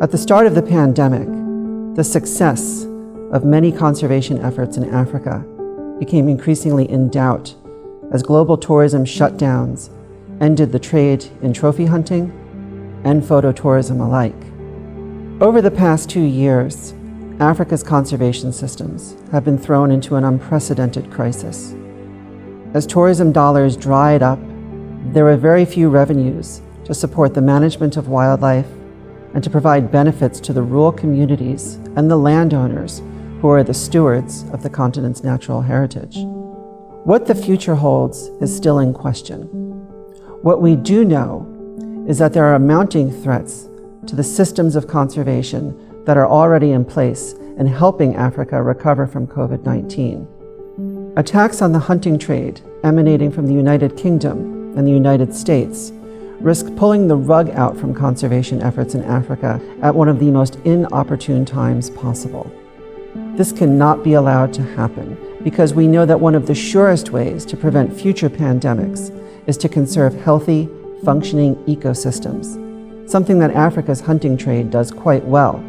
At the start of the pandemic, the success of many conservation efforts in Africa became increasingly in doubt as global tourism shutdowns ended the trade in trophy hunting and phototourism alike. Over the past 2 years, Africa's conservation systems have been thrown into an unprecedented crisis. As tourism dollars dried up, there were very few revenues to support the management of wildlife and to provide benefits to the rural communities and the landowners who are the stewards of the continent's natural heritage. What the future holds is still in question. What we do know is that there are mounting threats to the systems of conservation that are already in place and helping Africa recover from COVID-19. Attacks on the hunting trade emanating from the United Kingdom and the United States risk pulling the rug out from conservation efforts in Africa at one of the most inopportune times possible. This cannot be allowed to happen because we know that one of the surest ways to prevent future pandemics is to conserve healthy, functioning ecosystems, something that Africa's hunting trade does quite well.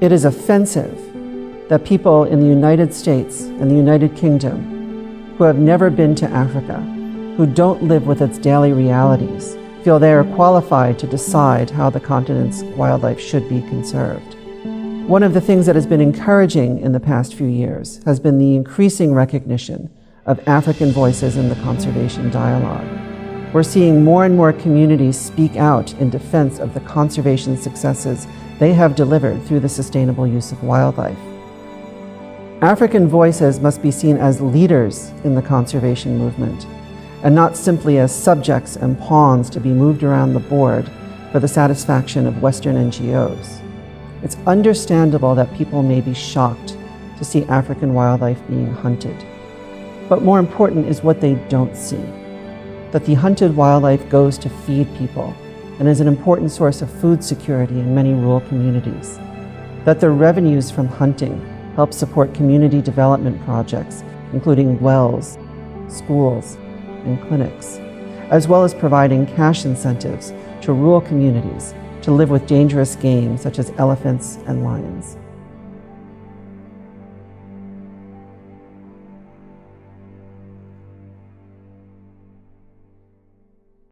It is offensive that people in the United States and the United Kingdom who have never been to Africa, who don't live with its daily realities, feel they are qualified to decide how the continent's wildlife should be conserved. One of the things that has been encouraging in the past few years has been the increasing recognition of African voices in the conservation dialogue. We're seeing more and more communities speak out in defense of the conservation successes they have delivered through the sustainable use of wildlife. African voices must be seen as leaders in the conservation movement and not simply as subjects and pawns to be moved around the board for the satisfaction of Western NGOs. It's understandable that people may be shocked to see African wildlife being hunted. But more important is what they don't see, that the hunted wildlife goes to feed people and is an important source of food security in many rural communities, that the revenues from hunting help support community development projects, including wells, schools, and clinics, as well as providing cash incentives to rural communities to live with dangerous game such as elephants and lions.